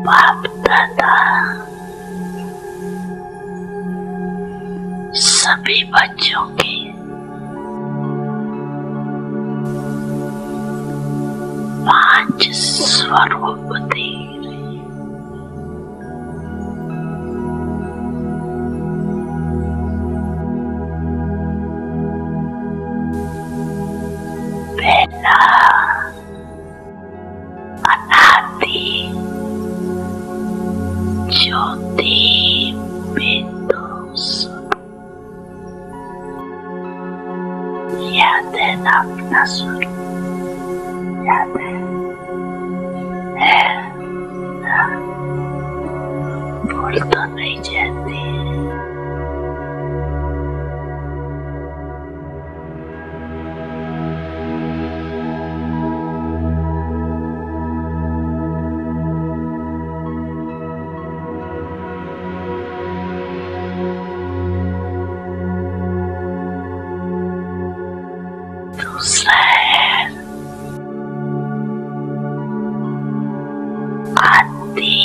बाप दादा सभी बच्चों की पांच स्वरूप दे रहे। पहला अनादि ज्योति बिंदु स्वरूप। याद है ना अपना स्वरूप? याद है ना? भूल तो नहीं जाती। दूसरा है आदि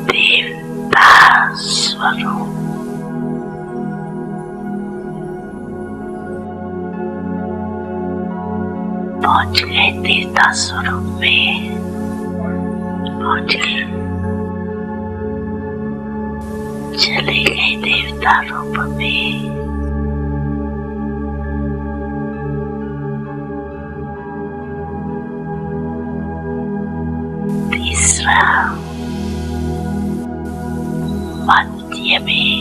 देवता स्वरूप। पहुंच गए देवता स्वरूप में, पहुंच गए, चले गए देवता रूप में। तीसरा मध्य में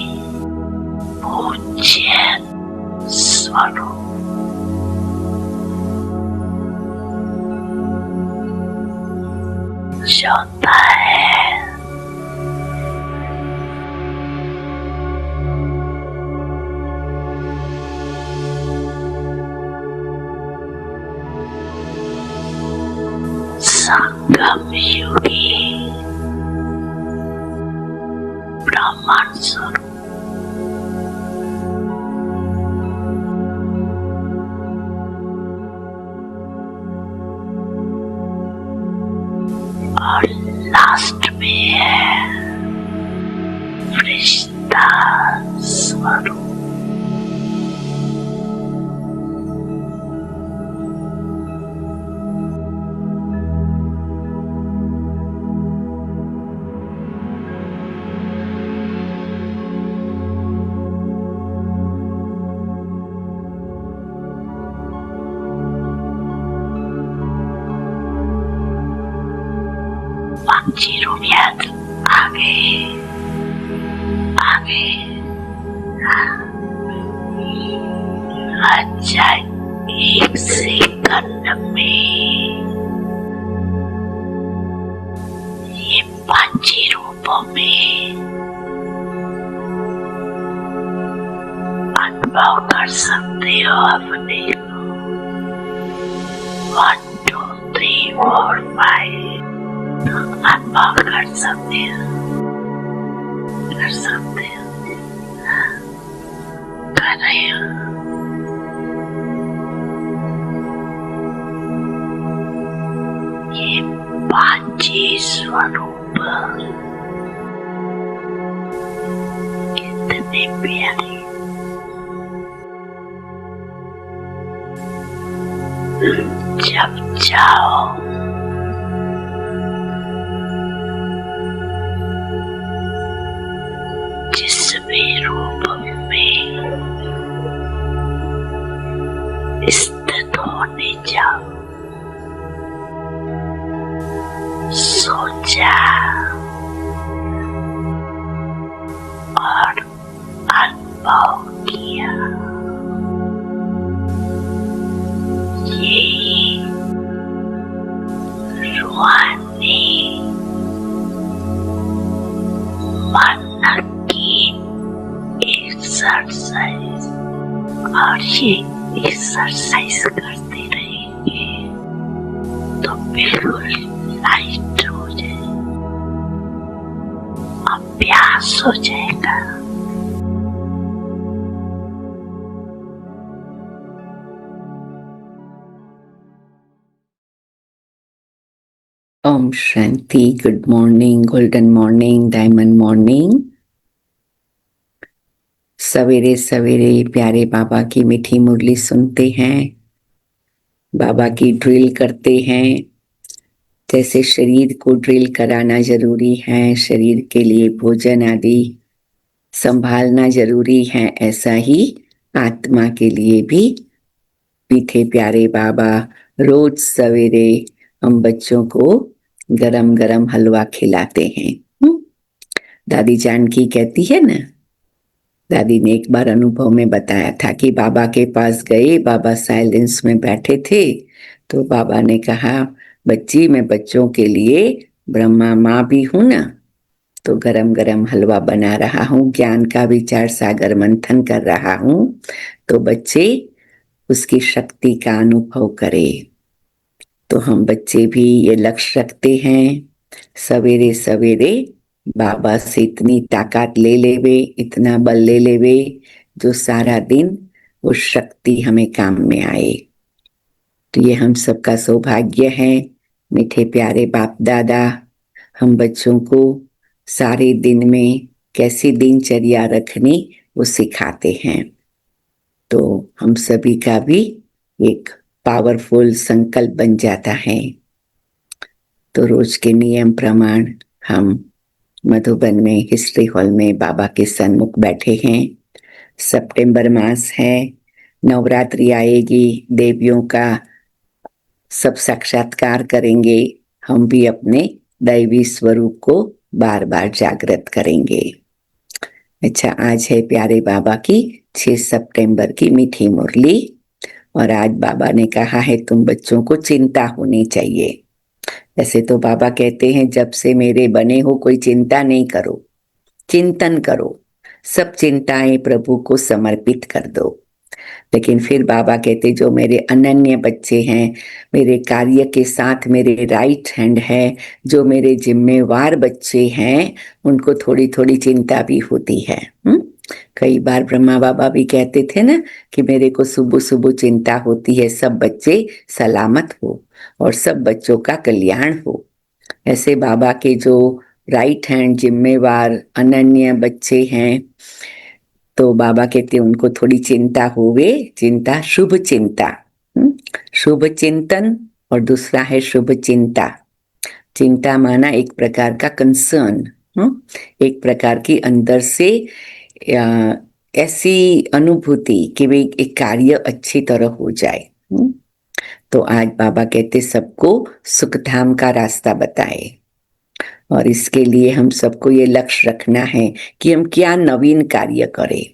पूज्य स्वरूप। चौथा है संगम युगी ब्रह्मांड स्वरूप। और लास्ट में है फरिश्ता स्वरूप। पंछी रूप याद आगे आगे। अच्छा, एक सेकंड में ये पंछी रूपों में अनुभव कर सकते हो अपने को। 1 2 3 4 5 अनुभव कर सकते हो, कर सकते हो, कर रहे हो। ये पांची स्वरूप कितने प्यारे। जब जाओ जिस भी रूप में स्थित होने जाओ, सोचा और अनुभव किया। ये रूहानी मन की एक्सरसाइज, और ये एक्सरसाइज करते रहेंगे तो बिल्कुल लाइट हो जाए, अभ्यास हो जाएगा। ओम शांति। Good morning, golden morning, diamond morning. सवेरे सवेरे प्यारे बाबा की मीठी मुरली सुनते हैं, बाबा की ड्रिल करते हैं। जैसे शरीर को ड्रिल कराना जरूरी है, शरीर के लिए भोजन आदि संभालना जरूरी है, ऐसा ही आत्मा के लिए भी मीठे प्यारे बाबा रोज सवेरे हम बच्चों को गरम गरम हलवा खिलाते हैं। दादी जानकी कहती है ना, दादी ने एक बार अनुभव में बताया था कि बाबा के पास गए, बाबा साइलेंस में बैठे थे, तो बाबा ने कहा, बच्ची मैं बच्चों के लिए ब्रह्मा माँ भी हूं ना, तो गरम गरम हलवा बना रहा हूँ, ज्ञान का विचार सागर मंथन कर रहा हूँ, तो बच्चे उसकी शक्ति का अनुभव करें। तो हम बच्चे भी ये लक्ष्य रखते हैं, सवेरे सवेरे बाबा से इतनी ताकत ले लेवे, इतना बल ले लेवे, जो सारा दिन वो शक्ति हमें काम में आए। तो ये हम सबका सौभाग्य है। मीठे प्यारे बाप दादा हम बच्चों को सारे दिन में कैसी दिनचर्या रखनी वो सिखाते हैं। तो हम सभी का भी एक पावरफुल संकल्प बन जाता है। तो रोज के नियम प्रमाण हम मधुबन में हिस्ट्री हॉल में बाबा के सन्मुख बैठे हैं। सितंबर मास है, नवरात्रि आएगी, देवियों का सब साक्षात्कार करेंगे, हम भी अपने दैवी स्वरूप को बार बार जागृत करेंगे। अच्छा, आज है प्यारे बाबा की 6 सितंबर की मीठी मुरली, और आज बाबा ने कहा है तुम बच्चों को चिंता होनी चाहिए। ऐसे तो बाबा कहते हैं जब से मेरे बने हो कोई चिंता नहीं करो, चिंतन करो, सब चिंताएं प्रभु को समर्पित कर दो। लेकिन फिर बाबा कहते जो मेरे अनन्य बच्चे हैं, मेरे कार्य के साथ मेरे राइट हैंड है, जो मेरे जिम्मेवार बच्चे हैं, उनको थोड़ी थोड़ी चिंता भी होती है। कई बार ब्रह्मा बाबा भी कहते थे ना कि मेरे को सुबह सुबह चिंता होती है सब बच्चे सलामत हो और सब बच्चों का कल्याण हो। ऐसे बाबा के जो राइट हैंड जिम्मेवार अनन्य बच्चे हैं, तो बाबा कहते उनको थोड़ी चिंता होवे, चिंता शुभ चिंता, शुभ चिंतन, और दूसरा है शुभ चिंता। चिंता माना एक प्रकार का कंसर्न, एक प्रकार की अंदर से ऐसी अनुभूति कि वे एक कार्य अच्छी तरह हो जाए। तो आज बाबा कहते सबको सुखधाम का रास्ता बताए, और इसके लिए हम सबको ये लक्ष्य रखना है कि हम क्या नवीन कार्य करें।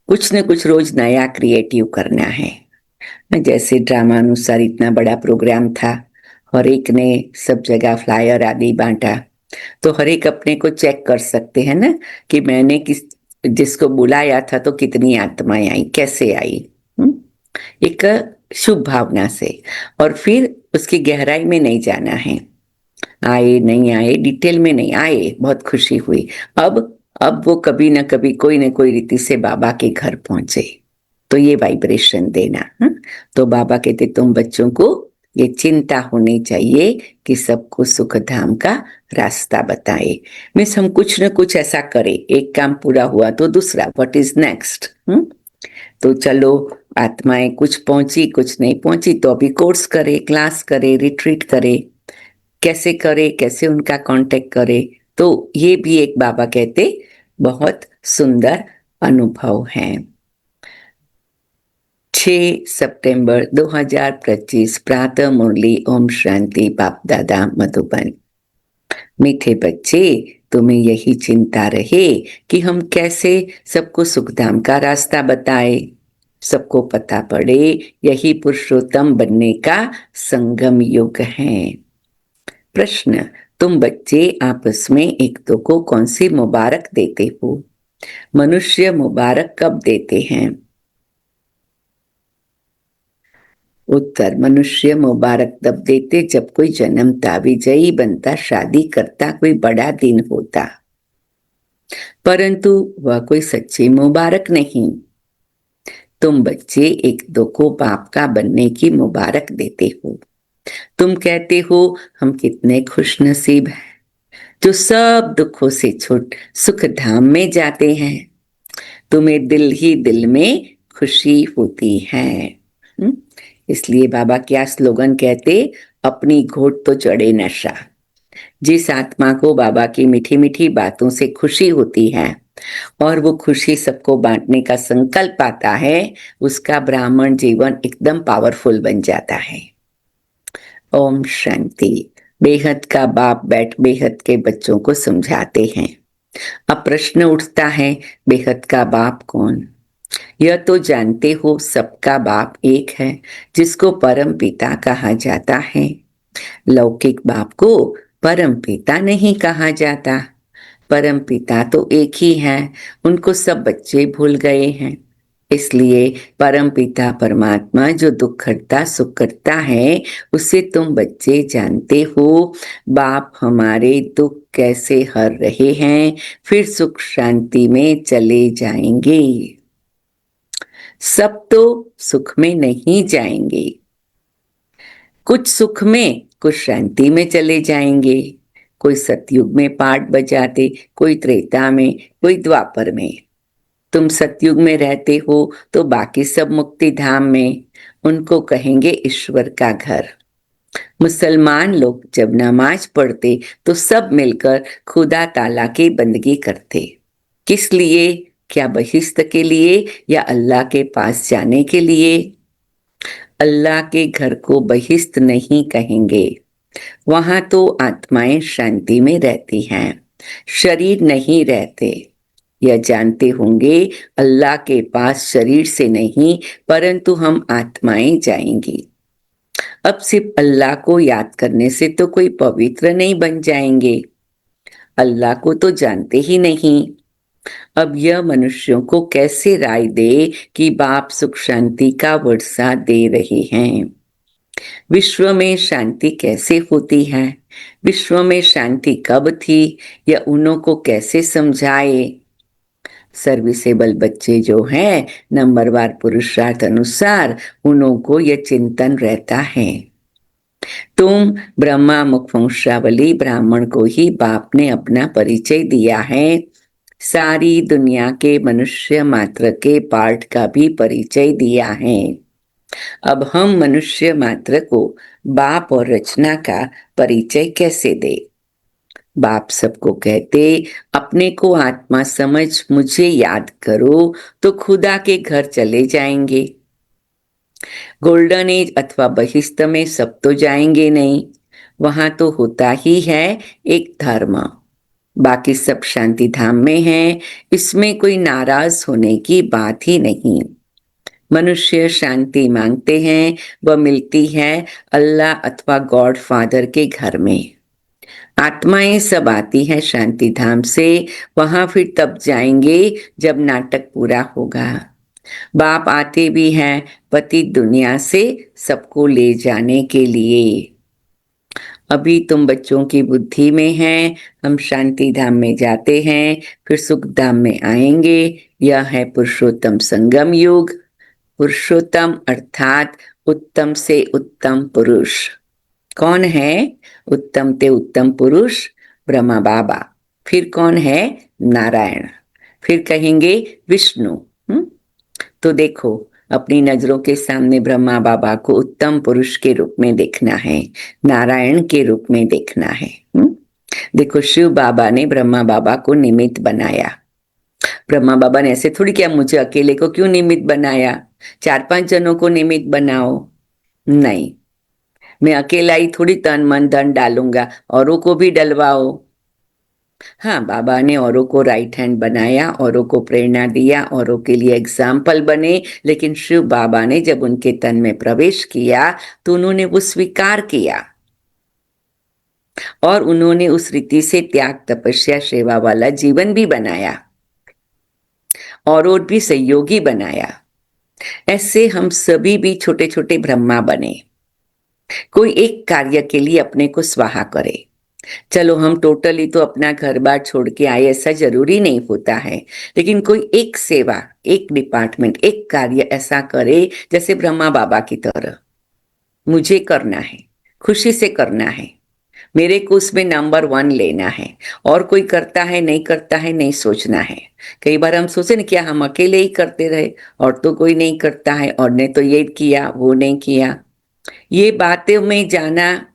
कुछ न कुछ रोज नया क्रिएटिव करना है। जैसे ड्रामा अनुसार इतना बड़ा प्रोग्राम था, हर एक ने सब जगह फ्लायर आदि बांटा, तो हर एक अपने को चेक कर सकते हैं ना कि मैंने जिसको बुलाया था तो कितनी आत्माएं आई, कैसे आई, एक शुभ भावना से। और फिर उसकी गहराई में नहीं जाना है, आए नहीं आए डिटेल में नहीं आए, बहुत खुशी हुई, अब वो कभी ना कभी कोई न कोई रीति से बाबा के घर पहुंचे, तो ये वाइब्रेशन देना। तो बाबा कहते तुम बच्चों को ये चिंता होनी चाहिए कि सबको सुख धाम का रास्ता बताए। मीन्स हम कुछ न कुछ ऐसा करें, एक काम पूरा हुआ तो दूसरा, व्हाट इज नेक्स्ट। तो चलो आत्माएं कुछ पहुंची कुछ नहीं पहुंची, तो अभी कोर्स करे, क्लास करे, रिट्रीट करे, कैसे करे, कैसे उनका कांटेक्ट करे। तो ये भी एक बाबा कहते बहुत सुंदर अनुभव है। 6 सितंबर 2025 प्रातः मुरली। ओम शांति। बाप दादा मधुबन। मीठे बच्चे, तुम्हें यही चिंता रहे कि हम कैसे सबको सुखधाम का रास्ता बताए, सबको पता पड़े यही पुरुषोत्तम बनने का संगम युग है। प्रश्न, तुम बच्चे आपस में एक दो को कौन सी मुबारक देते हो? मनुष्य मुबारक कब देते हैं? उत्तर, मनुष्य मुबारक तब देते जब कोई जन्मता, विजयी बनता, शादी करता, कोई बड़ा दिन होता, परंतु वह कोई सच्ची मुबारक नहीं। तुम बच्चे एक दो को बाप का बनने की मुबारक देते हो। तुम कहते हो हम कितने खुश नसीब हैं जो सब दुखों से छूट सुख धाम में जाते हैं। तुम्हें दिल ही दिल में खुशी होती है। हम्म? इसलिए बाबा क्या स्लोगन कहते, अपनी घोट तो चढ़े नशा। जिस आत्मा को बाबा की मीठी मीठी बातों से खुशी होती है और वो खुशी सबको बांटने का संकल्प आता है, उसका ब्राह्मण जीवन एकदम पावरफुल बन जाता है। ओम शांति। बेहद का बाप बैठ बेहद के बच्चों को समझाते हैं। अब प्रश्न उठता है, बेहद का बाप कौन? यह तो जानते हो सबका बाप एक है, जिसको परम पिता कहा जाता है। लौकिक बाप को परम पिता नहीं कहा जाता। परम पिता तो एक ही है, उनको सब बच्चे भूल गए हैं। इसलिए परम पिता परमात्मा जो दुख करता सुख करता है, उसे तुम बच्चे जानते हो। बाप हमारे दुख कैसे हर रहे हैं, फिर सुख शांति में चले जाएंगे। सब तो सुख में नहीं जाएंगे, कुछ सुख में कुछ शांति में चले जाएंगे। कोई सतयुग में पाठ बजाते, कोई त्रेता में, कोई द्वापर में। तुम सतयुग में रहते हो तो बाकी सब मुक्ति धाम में, उनको कहेंगे ईश्वर का घर। मुसलमान लोग जब नमाज पढ़ते तो सब मिलकर खुदा ताला की बंदगी करते। किस लिए? क्या बहिश्त के लिए या अल्लाह के पास जाने के लिए? अल्लाह के घर को बहिश्त नहीं कहेंगे। वहां तो आत्माएं शांति में रहती हैं, शरीर नहीं रहते। यह जानते होंगे, अल्लाह के पास शरीर से नहीं परंतु हम आत्माएं जाएंगी। अब सिर्फ अल्लाह को याद करने से तो कोई पवित्र नहीं बन जाएंगे, अल्लाह को तो जानते ही नहीं। अब यह मनुष्यों को कैसे राय दे कि बाप सुख शांति का वर्षा दे रहे हैं। विश्व में शांति कैसे होती है, विश्व में शांति कब थी, यह उन्हों को कैसे समझाए। सर्विसेबल बच्चे जो हैं, नंबरवार पुरुषार्थ अनुसार उन्हों को यह चिंतन रहता है। तुम ब्रह्मा मुखवंशावली ब्राह्मण को ही बाप ने अपना परिचय दिया है। सारी दुनिया के मनुष्य मात्र के पार्ट का भी परिचय दिया है। अब हम मनुष्य मात्र को बाप और रचना का परिचय कैसे दे? बाप सबको कहते, अपने को आत्मा समझ मुझे याद करो तो खुदा के घर चले जाएंगे। गोल्डन एज अथवा बहिश्त में सब तो जाएंगे नहीं, वहां तो होता ही है एक धर्म, बाकी सब शांति धाम में है। इसमें कोई नाराज होने की बात ही नहीं। मनुष्य शांति मांगते हैं, वह मिलती है अल्लाह अथवा गॉड फादर के घर में। आत्माएं सब आती हैं शांति धाम से, वहां फिर तब जाएंगे जब नाटक पूरा होगा। बाप आते भी हैं पति दुनिया से सबको ले जाने के लिए। अभी तुम बच्चों की बुद्धि में हैं, हम शांति धाम में जाते हैं फिर सुख धाम में आएंगे। यह है पुरुषोत्तम संगम युग। पुरुषोत्तम अर्थात उत्तम से उत्तम पुरुष। कौन है उत्तम ते उत्तम पुरुष? ब्रह्मा बाबा। फिर कौन है? नारायण। फिर कहेंगे विष्णु। तो देखो, अपनी नजरों के सामने ब्रह्मा बाबा को उत्तम पुरुष के रूप में देखना है, नारायण के रूप में देखना है। देखो, शिव बाबा ने ब्रह्मा बाबा को निमित्त बनाया। ब्रह्मा बाबा ने ऐसे थोड़ी किया, मुझे अकेले को क्यों निमित्त बनाया, 4-5 जनों को निमित्त बनाओ। नहीं, मैं अकेला ही थोड़ी तन मन धन डालूंगा, औरों को भी डलवाओ। हाँ, बाबा ने औरों को राइट हैंड बनाया, औरों को प्रेरणा दिया, औरों के लिए एग्जाम्पल बने। लेकिन शिव बाबा ने जब उनके तन में प्रवेश किया तो उन्होंने वो स्वीकार किया और उन्होंने उस रीति से त्याग तपस्या सेवा वाला जीवन भी बनाया और भी सहयोगी बनाया। ऐसे हम सभी भी छोटे छोटे ब्रह्मा बने। कोई एक कार्य के लिए अपने को स्वाहा करे। चलो, हम टोटली तो अपना घर बार छोड़ के आए ऐसा जरूरी नहीं होता है, लेकिन कोई एक सेवा, एक डिपार्टमेंट, एक कार्य ऐसा करे जैसे ब्रह्मा बाबा की तरह मुझे करना है। खुशी से करना है, मेरे को उसमें नंबर 1 लेना है। और कोई करता है नहीं करता है नहीं सोचना है। कई बार हम सोचे ना क्या हम अकेले ही करते रहे और तो कोई नहीं करता है, और ने तो ये किया वो नहीं किया। ये बातें में जाना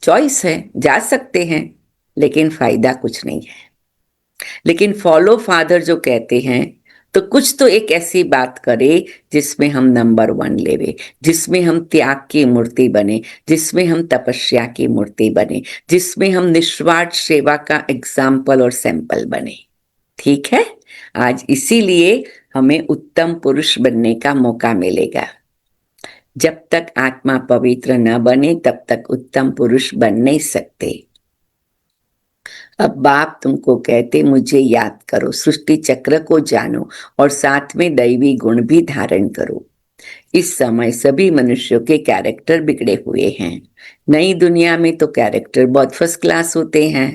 चॉइस है, जा सकते हैं, लेकिन फायदा कुछ नहीं है। लेकिन फॉलो फादर जो कहते हैं, तो कुछ तो एक ऐसी बात करे जिसमें हम नंबर 1 लेवे, जिसमें हम त्याग की मूर्ति बने, जिसमें हम तपस्या की मूर्ति बने, जिसमें हम निस्वार्थ सेवा का एग्जाम्पल और सैंपल बने। ठीक है, आज इसीलिए हमें उत्तम पुरुष बनने का मौका मिलेगा। जब तक आत्मा पवित्र न बने तब तक उत्तम पुरुष बन नहीं सकते। अब बाप तुमको कहते मुझे याद करो, सृष्टि चक्र को जानो और साथ में दैवी गुण भी धारण करो। इस समय सभी मनुष्यों के कैरेक्टर बिगड़े हुए हैं। नई दुनिया में तो कैरेक्टर बहुत फर्स्ट क्लास होते हैं।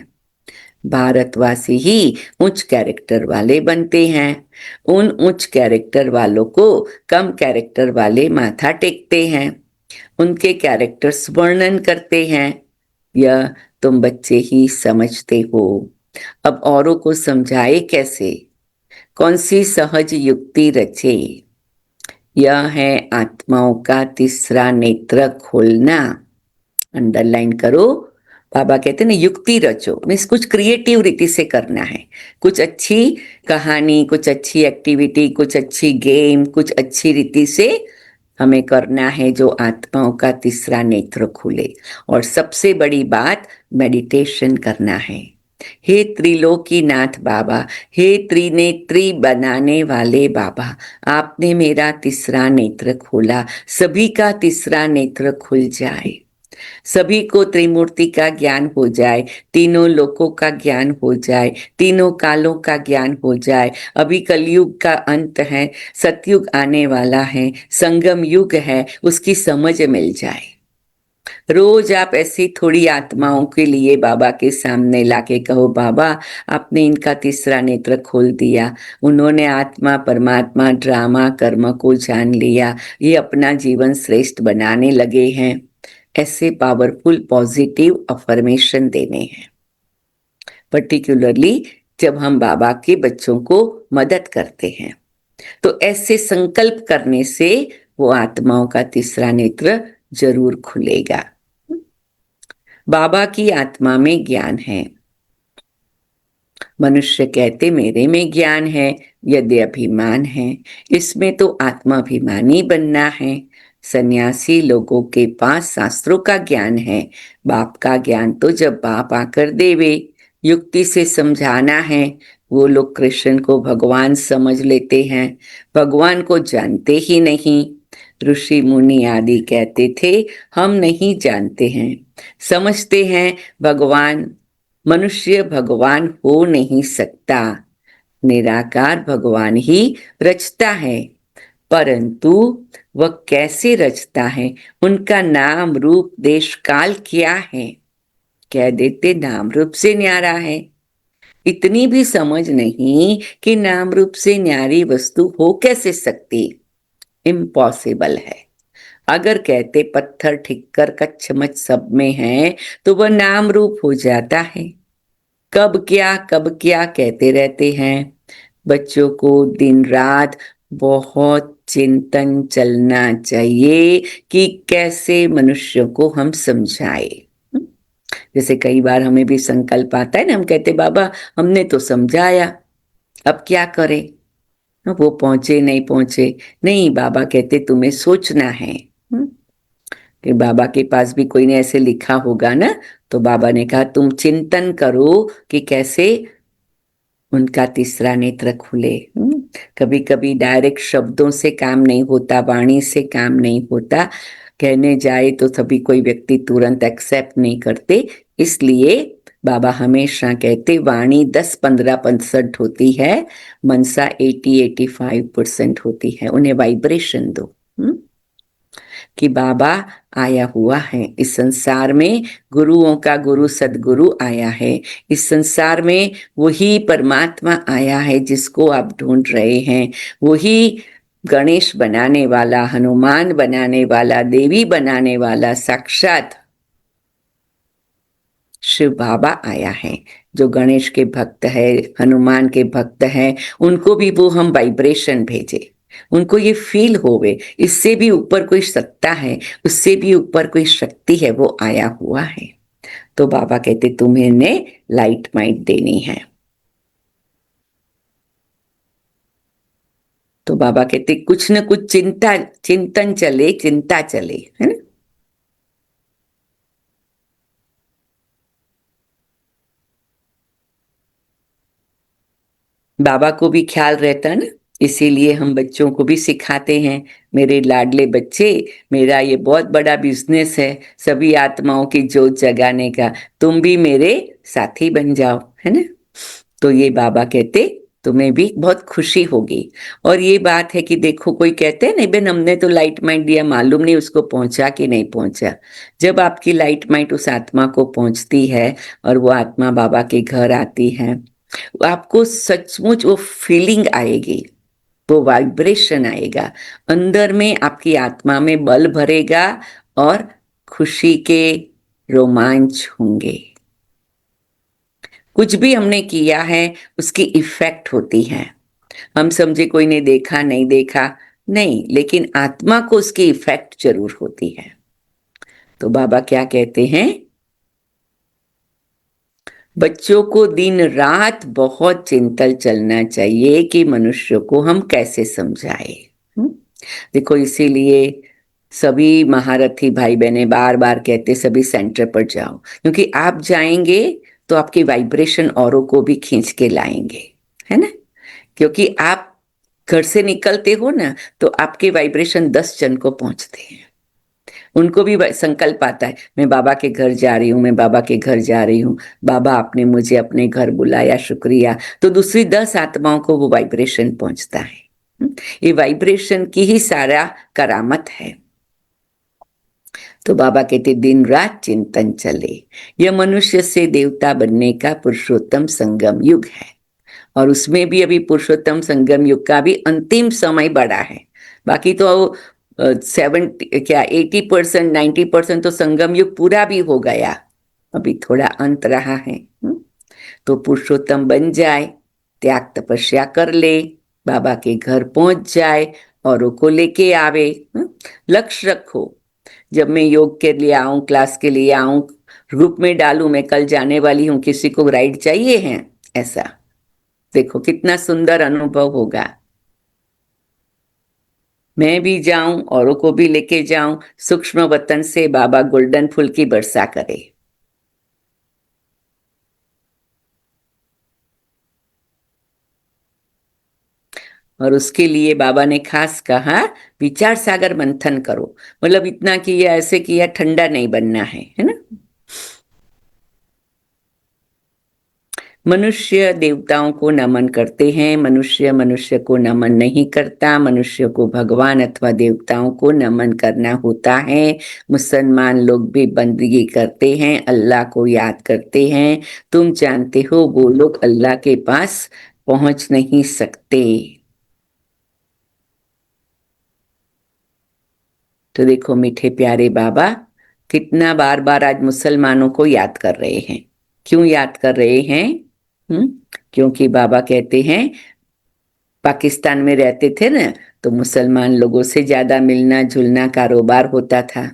भारतवासी ही उच्च कैरेक्टर वाले बनते हैं। उन उच्च कैरेक्टर वालों को कम कैरेक्टर वाले माथा टेकते हैं, उनके कैरेक्टर्स वर्णन करते हैं। यह तुम बच्चे ही समझते हो, अब औरों को समझाए कैसे? कौन सी सहज युक्ति रचे? यह है आत्माओं का तीसरा नेत्र खोलना। अंडरलाइन करो। बाबा कहते हैं ना युक्ति रचो, मीन्स कुछ क्रिएटिव रीति से करना है। कुछ अच्छी कहानी, कुछ अच्छी एक्टिविटी, कुछ अच्छी गेम, कुछ अच्छी रीति से हमें करना है जो आत्माओं का तीसरा नेत्र खुले। और सबसे बड़ी बात मेडिटेशन करना है। हे त्रिलोकीनाथ बाबा, हे त्रिनेत्री बनाने वाले बाबा, आपने मेरा तीसरा नेत्र खोला, सभी का तीसरा नेत्र खुल जाए, सभी को त्रिमूर्ति का ज्ञान हो जाए, तीनों लोकों का ज्ञान हो जाए, तीनों कालों का ज्ञान हो जाए। अभी कलयुग का अंत है, सतयुग आने वाला है, संगम युग है, उसकी समझ मिल जाए। रोज आप ऐसी थोड़ी आत्माओं के लिए बाबा के सामने लाके कहो, बाबा आपने इनका तीसरा नेत्र खोल दिया, उन्होंने आत्मा परमात्मा ड्रामा कर्म को जान लिया, ये अपना जीवन श्रेष्ठ बनाने लगे हैं। ऐसे पावरफुल पॉजिटिव अफर्मेशन देने हैं, पर्टिकुलरली जब हम बाबा के बच्चों को मदद करते हैं। तो ऐसे संकल्प करने से वो आत्माओं का तीसरा नेत्र जरूर खुलेगा। बाबा की आत्मा में ज्ञान है। मनुष्य कहते मेरे में ज्ञान है, यदि अभिमान है, इसमें तो आत्माभिमानी बनना है। सन्यासी लोगों के पास शास्त्रों का ज्ञान है, बाप का ज्ञान तो जब बाप आकर देवे, युक्ति से समझाना है। वो लोग कृष्ण को भगवान समझ लेते हैं, भगवान को जानते ही नहीं। ऋषि मुनि आदि कहते थे हम नहीं जानते हैं, समझते हैं भगवान। मनुष्य भगवान हो नहीं सकता, निराकार भगवान ही रचता है, परंतु वह कैसे रचता है, उनका नाम रूप देश काल क्या है? कह देते नाम रूप से न्यारा है। इतनी भी समझ नहीं कि नाम रूप से न्यारी वस्तु हो कैसे सकती, इम्पॉसिबल है। अगर कहते पत्थर ठिक्कर कच्छमच सब में है तो वह नाम रूप हो जाता है। कब क्या कहते रहते हैं। बच्चों को दिन रात बहुत चिंतन चलना चाहिए कि कैसे मनुष्यों को हम समझाए। जैसे कई बार हमें भी संकल्प आता है ना, हम कहते बाबा हमने तो समझाया, अब क्या करें? वो पहुंचे नहीं पहुंचे, नहीं बाबा कहते तुम्हें सोचना है। कि बाबा के पास भी कोई ने ऐसे लिखा होगा ना, तो बाबा ने कहा तुम चिंतन करो कि कैसे उनका तीसरा नेत्र खुले। कभी कभी डायरेक्ट शब्दों से काम नहीं होता, वाणी से काम नहीं होता, कहने जाए तो सभी कोई व्यक्ति तुरंत एक्सेप्ट नहीं करते। इसलिए बाबा हमेशा कहते वाणी 10-15% होती है, मनसा 80-85% होती है, उन्हें वाइब्रेशन दो। कि बाबा आया हुआ है इस संसार में, गुरुओं का गुरु सदगुरु आया है इस संसार में, वही परमात्मा आया है जिसको आप ढूंढ रहे हैं, वही गणेश बनाने वाला, हनुमान बनाने वाला, देवी बनाने वाला, साक्षात शिव बाबा आया है। जो गणेश के भक्त है, हनुमान के भक्त हैं, उनको भी वो हम वाइब्रेशन भेजे, उनको ये फील होवे इससे भी ऊपर कोई सत्ता है, उससे भी ऊपर कोई शक्ति है, वो आया हुआ है। तो बाबा कहते तुम्हें ने लाइट माइट देनी है। तो बाबा कहते कुछ न कुछ चिंतन चले, चिंता चले, है ना। बाबा को भी ख्याल रहता है ना, इसीलिए हम बच्चों को भी सिखाते हैं, मेरे लाडले बच्चे, मेरा ये बहुत बड़ा बिजनेस है सभी आत्माओं की जोत जगाने का, तुम भी मेरे साथी बन जाओ, है ना। तो ये बाबा कहते तुम्हें भी बहुत खुशी होगी। और ये बात है कि देखो कोई कहते हैं नहीं बेन हमने तो लाइट माइट दिया, मालूम नहीं उसको पहुंचा कि नहीं पहुंचा। जब आपकी लाइट माइट उस आत्मा को पहुंचती है और वो आत्मा बाबा के घर आती है, आपको सचमुच वो फीलिंग आएगी, वो वाइब्रेशन आएगा, अंदर में आपकी आत्मा में बल भरेगा और खुशी के रोमांच होंगे। कुछ भी हमने किया है उसकी इफेक्ट होती है। हम समझे कोई ने देखा नहीं देखा, नहीं, लेकिन आत्मा को उसकी इफेक्ट जरूर होती है। तो बाबा क्या कहते हैं, बच्चों को दिन रात बहुत चिंतन चलना चाहिए कि मनुष्य को हम कैसे समझाए। देखो इसीलिए सभी महारथी भाई बहने बार बार कहते सभी सेंटर पर जाओ, क्योंकि आप जाएंगे तो आपकी वाइब्रेशन औरों को भी खींच के लाएंगे, है ना। क्योंकि आप घर से निकलते हो ना, तो आपके वाइब्रेशन 10 जन को पहुंचते हैं, उनको भी संकल्प आता है मैं बाबा के घर जा रही हूँ, मैं बाबा के घर जा रही हूँ, बाबा आपने मुझे अपने घर बुलाया, शुक्रिया। तो दूसरी 10 आत्माओं को वो वाइब्रेशन पहुंचता है। ये वाइब्रेशन की ही सारा करामत है। तो बाबा कहते दिन रात चिंतन चले, यह मनुष्य से देवता बनने का पुरुषोत्तम संगम युग है। और उसमें भी अभी पुरुषोत्तम संगम युग का भी अंतिम समय बड़ा है। बाकी तो 70 क्या 80% 90% तो संगम युग पूरा भी हो गया, अभी थोड़ा अंत रहा है। तो पुरुषोत्तम बन जाए, त्याग तपस्या कर ले, बाबा के घर पहुंच जाए, औरों को लेके आवे। लक्ष्य रखो, जब मैं योग के लिए आऊं, क्लास के लिए आऊं, ग्रुप में डालूं, मैं कल जाने वाली हूं, किसी को राइड चाहिए है, ऐसा देखो कितना सुंदर अनुभव होगा। मैं भी जाऊं, औरों को भी लेके जाऊं, सूक्ष्म वतन से बाबा गोल्डन फूल की वर्षा करे। और उसके लिए बाबा ने खास कहा विचार सागर मंथन करो, मतलब इतना किया ऐसे किया, ठंडा नहीं बनना है ना। मनुष्य देवताओं को नमन करते हैं, मनुष्य मनुष्य को नमन नहीं करता, मनुष्य को भगवान अथवा देवताओं को नमन करना होता है। मुसलमान लोग भी बंदगी करते हैं, अल्लाह को याद करते हैं। तुम जानते हो वो लोग अल्लाह के पास पहुंच नहीं सकते। तो देखो मीठे प्यारे बाबा कितना बार बार आज मुसलमानों को याद कर रहे हैं। क्यों याद कर रहे हैं? हम्म क्योंकि बाबा कहते हैं पाकिस्तान में रहते थे ना, तो मुसलमान लोगों से ज्यादा मिलना जुलना कारोबार होता था।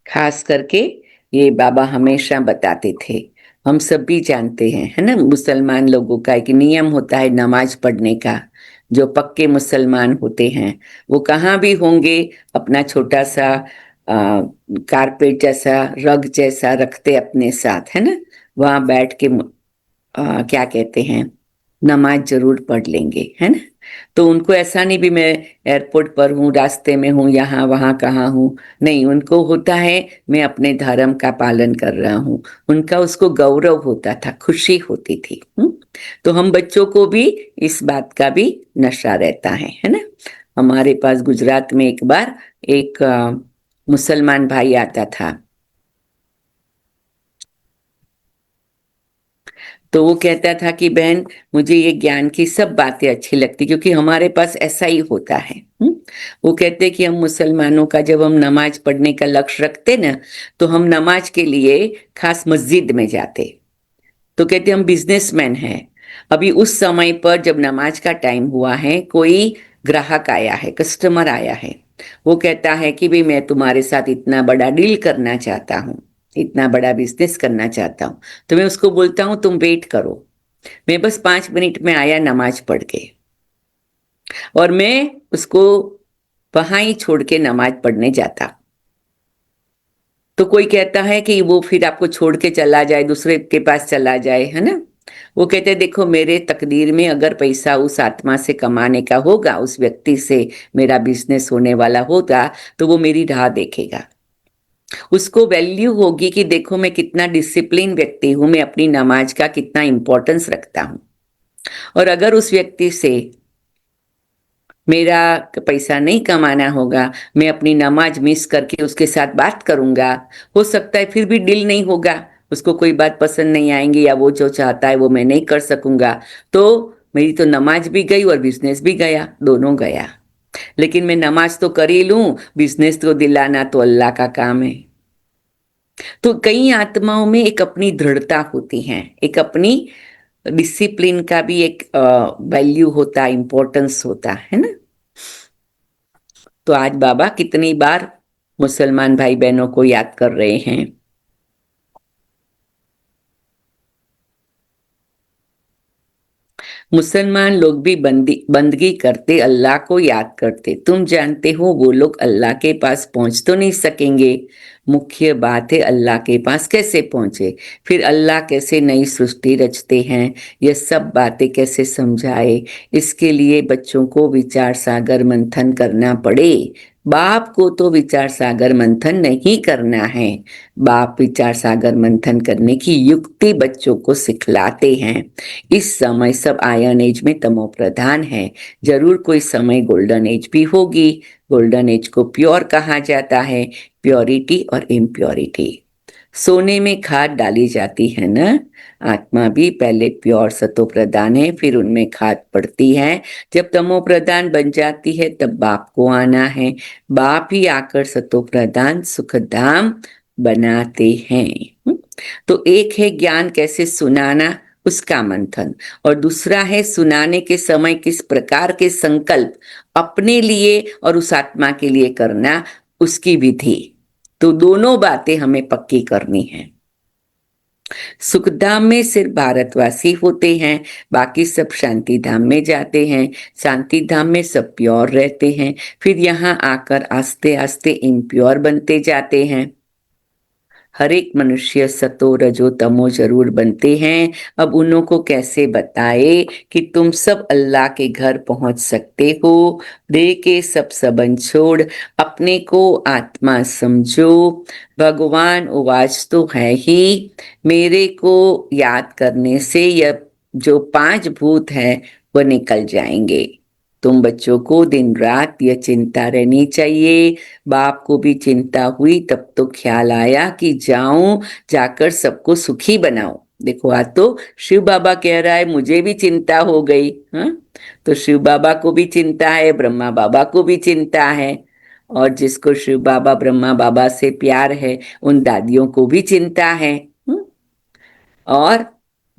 खास करके ये बाबा हमेशा बताते थे, हम सब भी जानते हैं, है ना, मुसलमान लोगों का एक नियम होता है नमाज पढ़ने का। जो पक्के मुसलमान होते हैं वो कहाँ भी होंगे, अपना छोटा सा कारपेट जैसा, रग जैसा रखते अपने साथ, है ना, वहां बैठ के क्या कहते हैं, नमाज जरूर पढ़ लेंगे, है ना। तो उनको ऐसा नहीं भी मैं एयरपोर्ट पर हूँ, रास्ते में हूँ, यहाँ वहाँ कहाँ हूँ, नहीं, उनको होता है मैं अपने धर्म का पालन कर रहा हूँ। उनका उसको गौरव होता था, खुशी होती थी। तो हम बच्चों को भी इस बात का भी नशा रहता है ना। हमारे पास गुजरात में एक बार एक मुसलमान भाई आता था। तो वो कहता था कि बहन, मुझे ये ज्ञान की सब बातें अच्छी लगती, क्योंकि हमारे पास ऐसा ही होता है। वो कहते कि हम मुसलमानों का जब हम नमाज पढ़ने का लक्ष्य रखते ना, तो हम नमाज के लिए खास मस्जिद में जाते। तो कहते हम बिजनेसमैन हैं। अभी उस समय पर जब नमाज का टाइम हुआ है, कोई ग्राहक आया है, कस्टमर आया है। वो कहता है कि भाई मैं तुम्हारे साथ इतना बड़ा डील करना चाहता हूँ, इतना बड़ा बिजनेस करना चाहता हूँ। तो मैं उसको बोलता हूँ तुम वेट करो, मैं बस 5 मिनट में आया नमाज पढ़ के, और मैं उसको वहां ही छोड़ के नमाज पढ़ने जाता। तो कोई कहता है कि वो फिर आपको छोड़ के चला जाए, दूसरे के पास चला जाए, है ना। वो कहते हैं देखो, मेरे तकदीर में अगर पैसा उस आत्मा से कमाने का होगा, उस व्यक्ति से मेरा बिजनेस होने वाला होगा, तो वो मेरी राह देखेगा। उसको वैल्यू होगी कि देखो मैं कितना डिसिप्लिन व्यक्ति हूं, मैं अपनी नमाज का कितना इंपॉर्टेंस रखता हूं। और अगर उस व्यक्ति से मेरा पैसा नहीं कमाना होगा, मैं अपनी नमाज मिस करके उसके साथ बात करूंगा, हो सकता है फिर भी डील नहीं होगा, उसको कोई बात पसंद नहीं आएंगी, या वो जो चाहता है वो मैं नहीं कर सकूंगा। तो मेरी तो नमाज भी गई और बिजनेस भी गया, दोनों गया। लेकिन मैं नमाज तो कर ही लूं, बिजनेस तो दिलाना तो अल्लाह का काम है। तो कई आत्माओं में एक अपनी दृढ़ता होती है, एक अपनी डिसिप्लिन का भी एक वैल्यू होता है, इंपॉर्टेंस होता है ना। तो आज बाबा कितनी बार मुसलमान भाई बहनों को याद कर रहे हैं। मुसलमान लोग भी बंदगी करते, अल्लाह को याद करते। तुम जानते हो वो लोग अल्लाह के पास पहुंच तो नहीं सकेंगे। मुख्य बात है अल्लाह के पास कैसे पहुंचे, फिर अल्लाह कैसे नई सृष्टि रचते हैं, ये सब बातें कैसे समझाए। इसके लिए बच्चों को विचार सागर मंथन करना पड़े। बाप को तो विचार सागर मंथन नहीं करना है, बाप विचार सागर मंथन करने की युक्ति बच्चों को सिखलाते हैं। इस समय सब आयन एज में तमो प्रधान है, जरूर कोई समय गोल्डन एज भी होगी। गोल्डन एज को प्योर कहा जाता है, प्योरिटी और इम्प्योरिटी। सोने में खाद डाली जाती है ना, आत्मा भी पहले प्योर सतो प्रधान है, फिर उनमें खाद पड़ती है। जब तमो प्रधान बन जाती है तब बाप को आना है, बाप ही आकर सतो प्रधान सुखधाम बनाते हैं। तो एक है ज्ञान कैसे सुनाना, उसका मंथन, और दूसरा है सुनाने के समय किस प्रकार के संकल्प अपने लिए और उस आत्मा के लिए करना, उसकी विधि। तो दोनों बातें हमें पक्की करनी है। सुखधाम में सिर्फ भारतवासी होते हैं, बाकी सब शांति धाम में जाते हैं। शांति धाम में सब प्योर रहते हैं, फिर यहाँ आकर आस्ते आस्ते इम्प्योर बनते जाते हैं। हर एक मनुष्य सतो रजो तमो जरूर बनते हैं। अब उन्हों को कैसे बताए कि तुम सब अल्लाह के घर पहुंच सकते हो। देह के सब संबंध छोड़ अपने को आत्मा समझो। भगवान उवाच तो है ही, मेरे को याद करने से यह जो 5 भूत है वह निकल जाएंगे। तुम बच्चों को दिन रात यह चिंता रहनी चाहिए। बाप को भी चिंता हुई, तब तो ख्याल आया कि जाऊं, जाकर सबको सुखी बनाऊं। देखो आज तो शिव बाबा कह रहा है मुझे भी चिंता हो गई। हाँ, तो शिव बाबा को भी चिंता है, ब्रह्मा बाबा को भी चिंता है, और जिसको शिव बाबा ब्रह्मा बाबा से प्यार है उन दादियों को भी चिंता है। और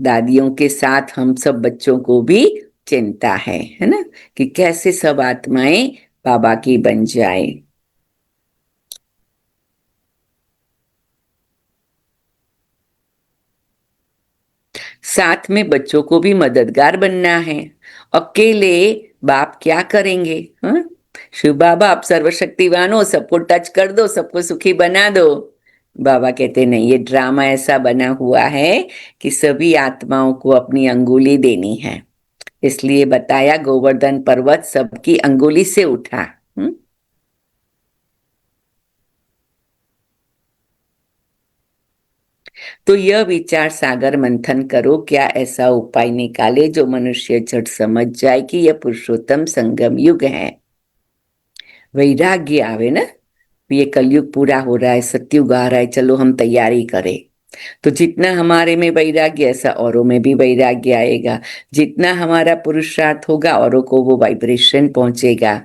दादियों के साथ हम सब बच्चों को भी चिंता है ना, कि कैसे सब आत्माएं बाबा की बन जाए। साथ में बच्चों को भी मददगार बनना है, अकेले बाप क्या करेंगे। हाँ, शिव बाबा आप सर्वशक्तिवान हो, सबको टच कर दो, सबको सुखी बना दो। बाबा कहते नहीं, ये ड्रामा ऐसा बना हुआ है कि सभी आत्माओं को अपनी अंगुली देनी है, इसलिए बताया गोवर्धन पर्वत सबकी अंगुली से उठा। तो यह विचार सागर मंथन करो, क्या ऐसा उपाय निकाले जो मनुष्य झट समझ जाए कि यह पुरुषोत्तम संगम युग है। वैराग्य आवे ना, ये कलयुग पूरा हो रहा है, सतयुग आ रहा है, चलो हम तैयारी करें। तो जितना हमारे में वैराग्य, ऐसा औरों में भी वैराग्य आएगा। जितना हमारा पुरुषार्थ होगा, औरों को वो वाइब्रेशन पहुंचेगा।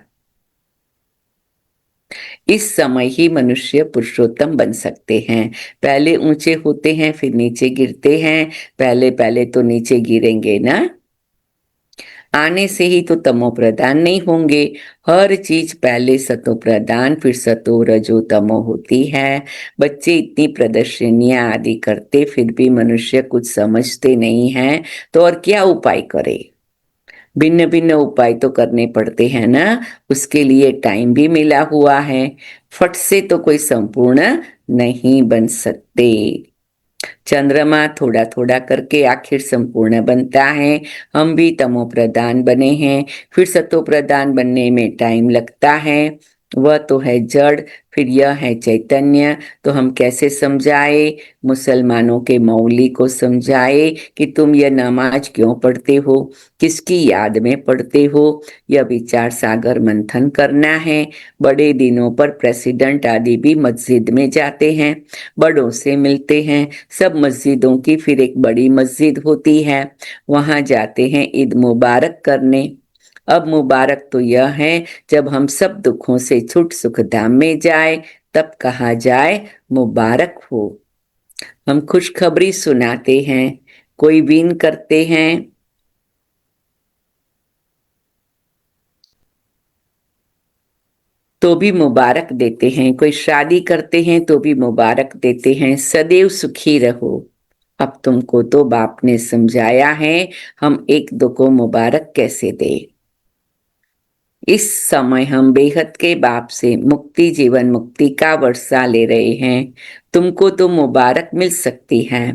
इस समय ही मनुष्य पुरुषोत्तम बन सकते हैं। पहले ऊंचे होते हैं, फिर नीचे गिरते हैं। पहले पहले तो नीचे गिरेंगे ना। आने से ही तो तमो प्रधान नहीं होंगे। हर चीज पहले सतो प्रधान, फिर सतो रजो तमो होती है। बच्चे इतनी प्रदर्शनियां आदि करते, फिर भी मनुष्य कुछ समझते नहीं हैं, तो और क्या उपाय करे। भिन्न भिन्न उपाय तो करने पड़ते हैं ना। उसके लिए टाइम भी मिला हुआ है। फट से तो कोई संपूर्ण नहीं बन सकते। चंद्रमा थोड़ा थोड़ा करके आखिर संपूर्ण बनता है। हम भी तमो प्रधान बने हैं, फिर सतो प्रधान बनने में टाइम लगता है। वह तो है जड़, फिर यह है चैतन्य। तो हम कैसे समझाए? मुसलमानों के मौली को समझाए कि तुम यह नमाज क्यों पढ़ते हो, किसकी याद में पढ़ते हो। यह विचार सागर मंथन करना है। बड़े दिनों पर प्रेसिडेंट आदि भी मस्जिद में जाते हैं, बड़ों से मिलते हैं। सब मस्जिदों की फिर एक बड़ी मस्जिद होती है, वहां जाते हैं ईद मुबारक करने। अब मुबारक तो यह है, जब हम सब दुखों से छूट सुख धाम में जाए, तब कहा जाए मुबारक हो। हम खुशखबरी सुनाते हैं, कोई विन करते हैं तो भी मुबारक देते हैं, कोई शादी करते हैं तो भी मुबारक देते हैं। सदैव सुखी रहो। अब तुमको तो बाप ने समझाया है, हम एक दो को मुबारक कैसे दे। इस समय हम बेहद के बाप से मुक्ति, जीवन मुक्ति का वर्षा ले रहे हैं। तुमको तो मुबारक मिल सकती है।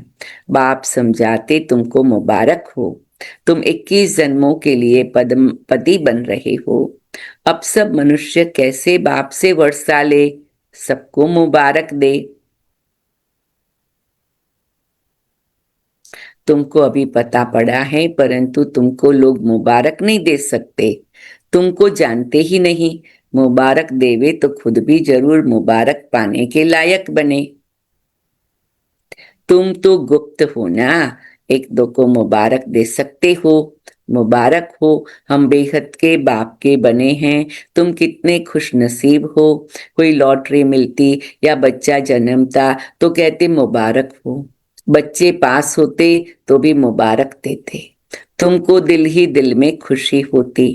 बाप समझाते तुमको मुबारक हो। तुम 21 जन्मों के लिए पति बन रहे हो। अब सब मनुष्य कैसे बाप से वर्षा ले, सबको मुबारक दे। तुमको अभी पता पड़ा है, परंतु तुमको लोग मुबारक नहीं दे सकते। तुमको जानते ही नहीं। मुबारक देवे तो खुद भी जरूर मुबारक पाने के लायक बने। तुम तो गुप्त हो ना, एक दो को मुबारक दे सकते हो। मुबारक हो, हम बेहद के बाप के बने हैं। तुम कितने खुश नसीब हो। कोई लॉटरी मिलती या बच्चा जन्मता तो कहते मुबारक हो। बच्चे पास होते तो भी मुबारक देते। तुमको दिल ही दिल में खुशी होती,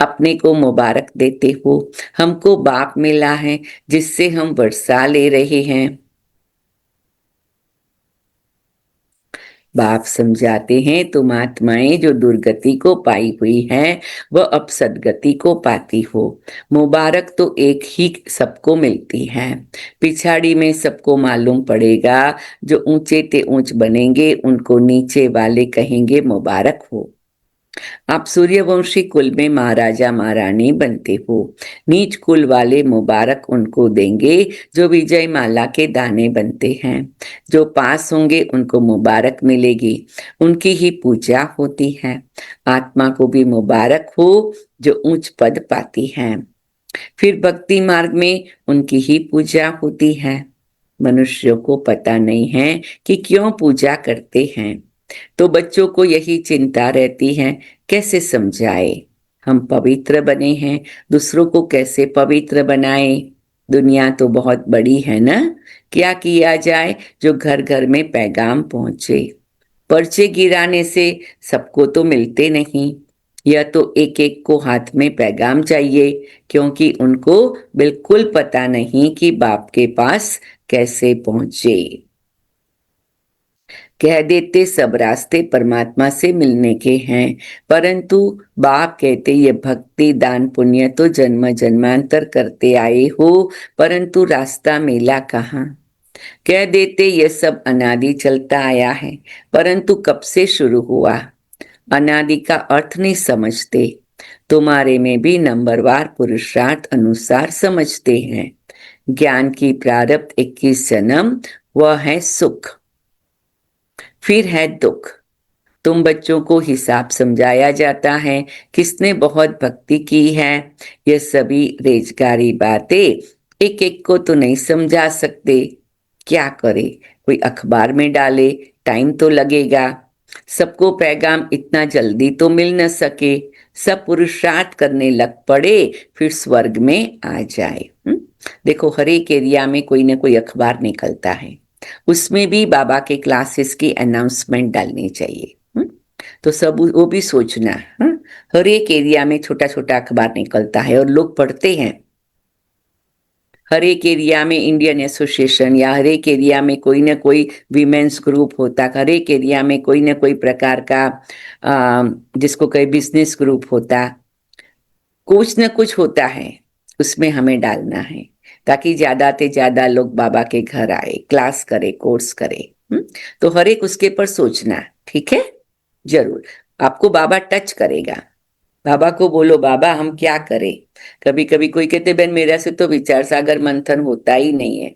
अपने को मुबारक देते हो। हमको बाप मिला है, जिससे हम वर्षा ले रहे हैं। बाप समझाते हैं, तुम आत्माएं जो दुर्गति को पाई हुई हैं, वह अब सदगति को पाती हो। मुबारक तो एक ही सबको मिलती है। पिछाड़ी में सबको मालूम पड़ेगा। जो ऊंचे ते ऊंच बनेंगे, उनको नीचे वाले कहेंगे मुबारक हो। आप सूर्यवंशी कुल में महाराजा महारानी बनते हो। नीच कुल वाले मुबारक उनको देंगे जो विजय माला के दाने बनते हैं। जो पास होंगे उनको मुबारक मिलेगी, उनकी ही पूजा होती है। आत्मा को भी मुबारक हो जो ऊंच पद पाती है। फिर भक्ति मार्ग में उनकी ही पूजा होती है। मनुष्यों को पता नहीं है कि क्यों पूजा करते हैं, तो बच्चों को यही चिंता रहती है, कैसे समझाए। हम पवित्र बने हैं, दूसरों को कैसे पवित्र बनाए। दुनिया तो बहुत बड़ी है ना, क्या किया जाए जो घर घर में पैगाम पहुंचे। पर्चे गिराने से सबको तो मिलते नहीं। यह तो एक एक को हाथ में पैगाम चाहिए, क्योंकि उनको बिल्कुल पता नहीं कि बाप के पास कैसे पहुंचे। कह देते सब रास्ते परमात्मा से मिलने के हैं, परंतु बाप कहते ये भक्ति दान पुण्य तो जन्म जन्मांतर करते आए हो, परंतु रास्ता मिला कहाँ। कह देते ये सब अनादि चलता आया है, परंतु कब से शुरू हुआ। अनादि का अर्थ नहीं समझते। तुम्हारे में भी नंबरवार पुरुषार्थ अनुसार समझते हैं। ज्ञान की प्रारब्ध 21 जन्म, वह है सुख, फिर है दुख। तुम बच्चों को हिसाब समझाया जाता है, किसने बहुत भक्ति की है। ये सभी रेजगारी बातें एक एक को तो नहीं समझा सकते। क्या करे, कोई अखबार में डाले, टाइम तो लगेगा, सबको पैगाम इतना जल्दी तो मिल न सके, सब पुरुषार्थ करने लग पड़े, फिर स्वर्ग में आ जाए। देखो हर एक एरिया में कोई ना कोई अखबार निकलता है, उसमें भी बाबा के क्लासेस की अनाउंसमेंट डालनी चाहिए। तो सब वो भी सोचना। हर एक एरिया में छोटा छोटा अखबार निकलता है और लोग पढ़ते हैं। हर एक एरिया में इंडियन एसोसिएशन या हर एक एरिया में कोई ना कोई विमेन्स ग्रुप होता, हर एक एरिया में कोई ना कोई प्रकार का जिसको कहे बिजनेस ग्रुप होता, कुछ ना कुछ होता है, उसमें हमें डालना है ताकि ज्यादा से ज्यादा लोग बाबा के घर आए, क्लास करे, कोर्स करे। तो हर एक उसके पर सोचना, ठीक है? जरूर आपको बाबा टच करेगा। बाबा को बोलो बाबा हम क्या करें। कभी कभी कोई कहते बहन मेरा से तो विचार सागर मंथन होता ही नहीं है,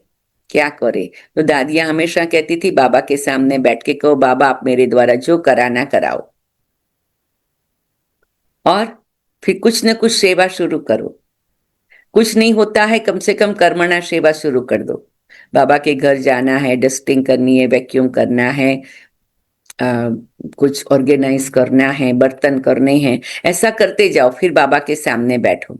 क्या करे? तो दादियां हमेशा कहती थी बाबा के सामने बैठ के कहो बाबा आप मेरे द्वारा जो कराना कराओ, और फिर कुछ न कुछ सेवा शुरू करो। कुछ नहीं होता है, कम से कम कर्मणा सेवा शुरू कर दो। बाबा के घर जाना है, डस्टिंग करनी है, वैक्यूम करना है, कुछ ऑर्गेनाइज करना है, बर्तन करने हैं, ऐसा करते जाओ, फिर बाबा के सामने बैठो।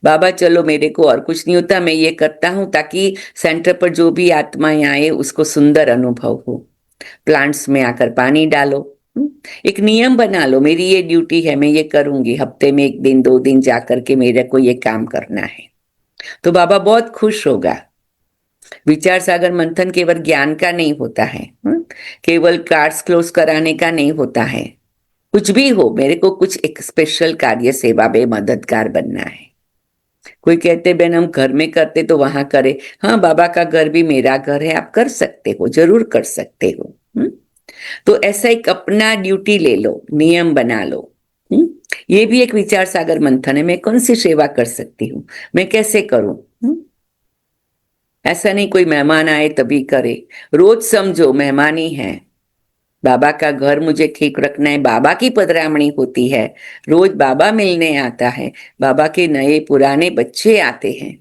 बाबा चलो मेरे को और कुछ नहीं होता, मैं ये करता हूं ताकि सेंटर पर जो भी आत्माएं आए उसको सुंदर अनुभव हो। प्लांट्स में आकर पानी डालो। एक नियम बना लो, मेरी ये ड्यूटी है, मैं ये करूंगी, हफ्ते में एक दिन 2 दिन जाकर के मेरे को ये काम करना है। तो बाबा बहुत खुश होगा। विचार सागर मंथन केवल ज्ञान का नहीं होता है, केवल कार्ड्स क्लोज कराने का नहीं होता है। कुछ भी हो, मेरे को कुछ एक स्पेशल कार्य सेवा में मददगार बनना है। कोई कहते बहन हम घर में करते तो वहां करे, हाँ बाबा का घर भी मेरा घर है, आप कर सकते हो, जरूर कर सकते हो। तो ऐसा एक अपना ड्यूटी ले लो, नियम बना लो। ये भी एक विचार सागर मंथन है, मैं कौन सी सेवा कर सकती हूँ, मैं कैसे करूं। ऐसा नहीं कोई मेहमान आए तभी करे, रोज समझो मेहमान ही है। बाबा का घर मुझे ठीक रखना है, बाबा की पधरामणी होती है, रोज बाबा मिलने आता है, बाबा के नए पुराने बच्चे आते हैं।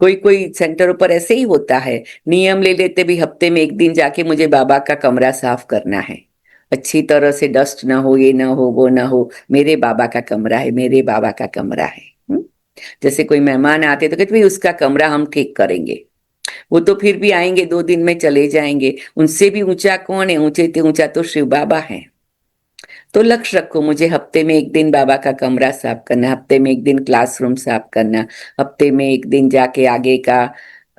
कोई कोई सेंटरों पर ऐसे ही होता है, नियम ले लेते भी हफ्ते में एक दिन जाके मुझे बाबा का कमरा साफ करना है, अच्छी तरह से डस्ट ना हो, ये ना हो, वो ना हो, मेरे बाबा का कमरा है, मेरे बाबा का कमरा है। जैसे कोई मेहमान आते तो कहते भाई उसका कमरा हम ठीक करेंगे, वो तो फिर भी आएंगे 2 दिन में चले जाएंगे, उनसे भी ऊंचा कौन है, ऊंचे से ऊंचा तो शिव बाबा है। तो लक्ष्य रखो मुझे हफ्ते में एक दिन बाबा का कमरा साफ करना, हफ्ते में एक दिन क्लासरूम साफ करना, हफ्ते में एक दिन जाके आगे का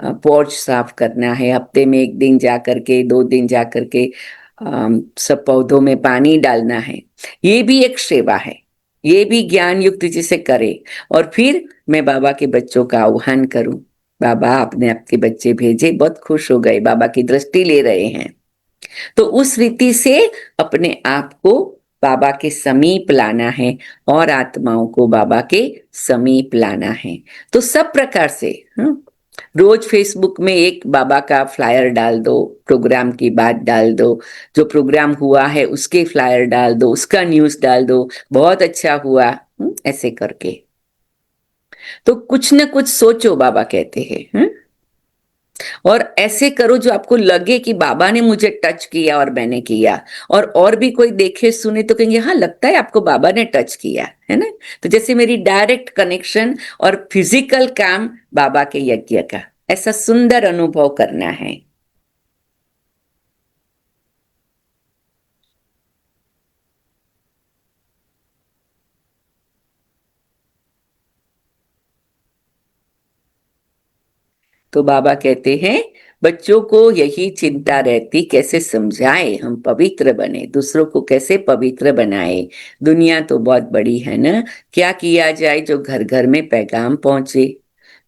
पोर्च साफ करना है, हफ्ते में एक दिन जा करके 2 दिन जा करके सब पौधों में पानी डालना है। ये भी एक सेवा है, ये भी ज्ञान युक्त जिसे करे। और फिर मैं बाबा के बच्चों का आह्वान करूं, बाबा आपने आपके बच्चे भेजे, बहुत खुश हो गए, बाबा की दृष्टि ले रहे हैं। तो उस रीति से अपने आप को बाबा के समीप लाना है और आत्माओं को बाबा के समीप लाना है। तो सब प्रकार से रोज फेसबुक में एक बाबा का फ्लायर डाल दो, प्रोग्राम की बात डाल दो, जो प्रोग्राम हुआ है उसके फ्लायर डाल दो, उसका न्यूज़ डाल दो, बहुत अच्छा हुआ, ऐसे करके। तो कुछ न कुछ सोचो, बाबा कहते हैं। और ऐसे करो जो आपको लगे कि बाबा ने मुझे टच किया और मैंने किया, और भी कोई देखे सुने तो कहेंगे हाँ लगता है आपको बाबा ने टच किया है ना। तो जैसे मेरी डायरेक्ट कनेक्शन और फिजिकल काम बाबा के यज्ञ का, ऐसा सुंदर अनुभव करना है। तो बाबा कहते हैं बच्चों को यही चिंता रहती, कैसे समझाए हम पवित्र बने, दूसरों को कैसे पवित्र बनाए। दुनिया तो बहुत बड़ी है ना, क्या किया जाए जो घर घर में पैगाम पहुंचे।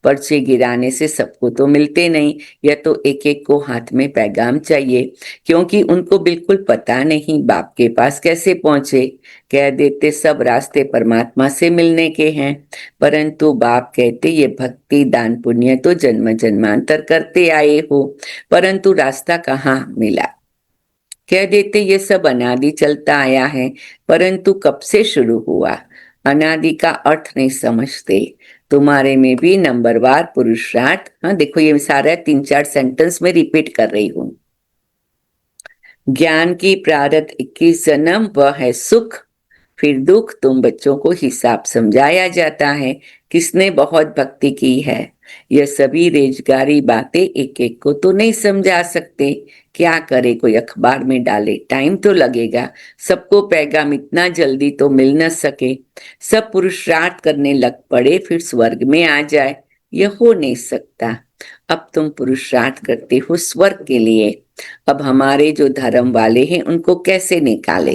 पर्चे गिराने से सबको तो मिलते नहीं, या तो एक एक को हाथ में पैगाम चाहिए, क्योंकि उनको बिल्कुल पता नहीं बाप के पास कैसे पहुंचे। कह देते सब रास्ते परमात्मा से मिलने के हैं, परंतु बाप कहते ये भक्ति दान पुण्य तो जन्म जन्मांतर करते आए हो, परंतु रास्ता कहाँ मिला। कह देते ये सब अनादि चलता आया है, परंतु कब से शुरू हुआ, अनादि का अर्थ नहीं समझते। तुम्हारे में भी नंबरवार पुरुषार्थ, हाँ देखो ये सारा 3-4 सेंटेंस में रिपीट कर रही हूं। ज्ञान की प्रारब्ध 21 जन्म वह है सुख, फिर दुख। तुम बच्चों को हिसाब समझाया जाता है, किसने बहुत भक्ति की है। यह सभी रेजगारी बातें एक एक को तो नहीं समझा सकते। क्या करे, कोई अखबार में डाले, टाइम तो लगेगा। सबको पैगाम इतना जल्दी तो मिल न सके। सब पुरुषार्थ करने लग पड़े फिर स्वर्ग में आ जाए, यह हो नहीं सकता। अब तुम पुरुषार्थ करते हो स्वर्ग के लिए। अब हमारे जो धर्म वाले हैं उनको कैसे निकाले,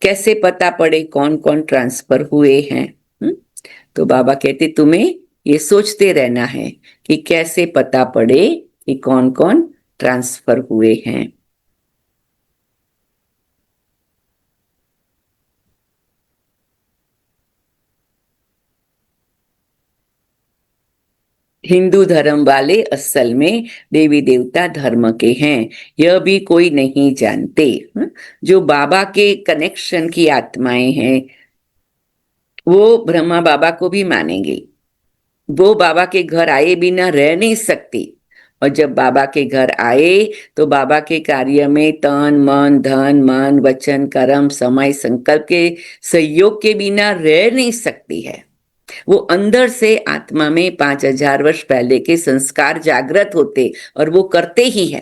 कैसे पता पड़े कौन कौन ट्रांसफर हुए हैं। तो बाबा कहते तुम्हें ये सोचते रहना है कि कैसे पता पड़े कि कौन कौन ट्रांसफर हुए हैं। हिंदू धर्म वाले असल में देवी देवता धर्म के हैं, यह भी कोई नहीं जानते। जो बाबा के कनेक्शन की आत्माएं हैं वो ब्रह्मा बाबा को भी मानेंगे। वो बाबा के घर आए बिना रह नहीं सकती, और जब बाबा के घर आए तो बाबा के कार्य में तन मन धन मन वचन कर्म समय संकल्प के सहयोग के बिना रह नहीं सकती है। वो अंदर से आत्मा में 5,000 वर्ष पहले के संस्कार जागृत होते और वो करते ही है।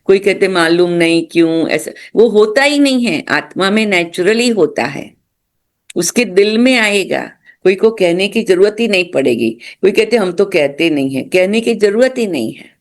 कोई कहते मालूम नहीं क्यों ऐसा, वो होता ही नहीं है, आत्मा में नेचुरली होता है, उसके दिल में आएगा। कोई को कहने की जरूरत ही नहीं पड़ेगी। कोई कहते हम तो कहते नहीं है, कहने की जरूरत ही नहीं है,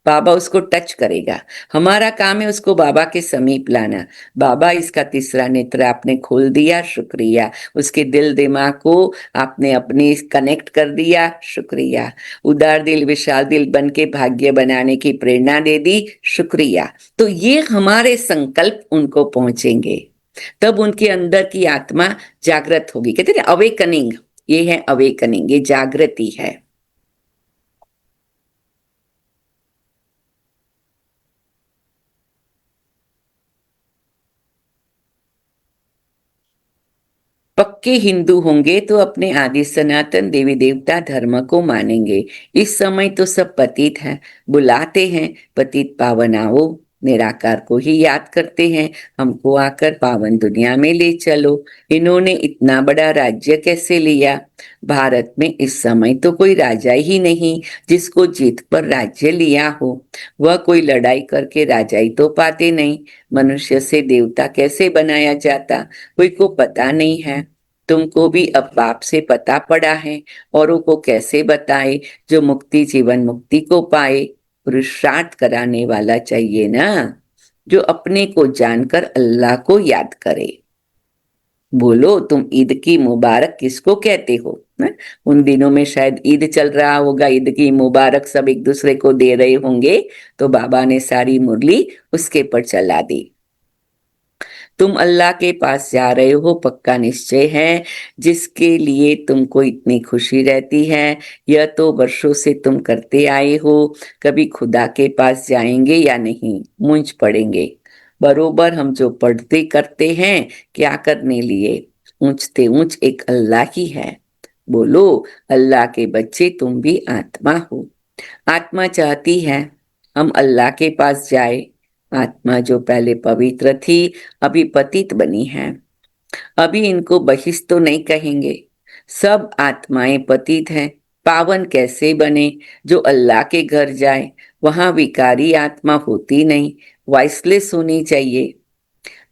बाबा उसको टच करेगा। हमारा काम है उसको बाबा के समीप लाना। बाबा इसका तीसरा नेत्र आपने खोल दिया, शुक्रिया। उसके दिल दिमाग को आपने अपने कनेक्ट कर दिया, शुक्रिया। उदार दिल विशाल दिल बन के भाग्य बनाने की प्रेरणा दे दी, शुक्रिया। तो ये हमारे संकल्प उनको पहुंचेंगे, तब उनके अंदर की आत्मा जागृत होगी। कहते हैं अवेकनिंग, ये है अवेकनिंग, ये जागृति है। पक्के हिंदू होंगे तो अपने आदि सनातन देवी देवता धर्म को मानेंगे। इस समय तो सब पतित हैं, बुलाते हैं पतित पावन आओ, निराकार को ही याद करते हैं, हमको आकर पावन दुनिया में ले चलो। इन्होंने इतना बड़ा राज्य कैसे लिया। भारत में इस समय तो कोई राजा ही नहीं जिसको जीत पर राज्य लिया हो। वह कोई लड़ाई करके राजाई तो पाते नहीं। मनुष्य से देवता कैसे बनाया जाता, कोई को पता नहीं है। तुमको भी अब बाप से पता पड़ा है, औरों को कैसे बताए जो मुक्ति जीवन मुक्ति को पाए। पुरुषार्थ कराने वाला चाहिए ना, जो अपने को जानकर अल्लाह को याद करे। बोलो तुम ईद की मुबारक किसको कहते हो ना? उन दिनों में शायद ईद चल रहा होगा, ईद की मुबारक सब एक दूसरे को दे रहे होंगे, तो बाबा ने सारी मुरली उसके पर चला दी। तुम अल्लाह के पास जा रहे हो पक्का निश्चय है, जिसके लिए तुमको इतनी खुशी रहती है। यह तो वर्षों से तुम करते आए हो। कभी खुदा के पास जाएंगे या नहीं, मूंझ पड़ेंगे। बरोबर हम जो पढ़ते करते हैं, क्या करने लिए, ऊंचते ऊंच एक अल्लाह ही है। बोलो अल्लाह के बच्चे तुम भी आत्मा हो। आत्मा चाहती है हम अल्लाह के पास जाए। आत्मा जो पहले पवित्र थी अभी पतित बनी है। अभी इनको बहिष्ठ तो नहीं कहेंगे, सब आत्माएं पतित हैं। पावन कैसे बने, जो अल्लाह के घर जाए। वहां विकारी आत्मा होती नहीं, वॉइसलेस होनी चाहिए।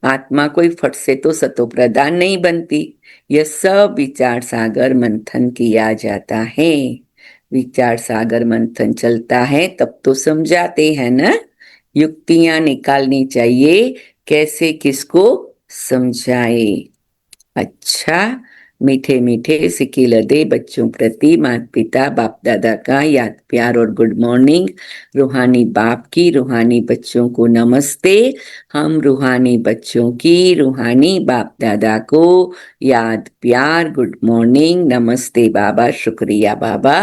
आत्मा कोई फट से तो सतो प्रधान नहीं बनती। यह सब विचार सागर मंथन किया जाता है। विचार सागर मंथन चलता है तब तो समझाते हैं ना। युक्तियां निकालनी चाहिए, कैसे किसको समझाए। अच्छा, मीठे मीठे सिकी लदे बच्चों प्रति माता पिता बाप दादा का याद प्यार और गुड मॉर्निंग। रूहानी बाप की रूहानी बच्चों को नमस्ते। हम रूहानी बच्चों की रूहानी बाप दादा को याद प्यार गुड मॉर्निंग नमस्ते बाबा। शुक्रिया बाबा,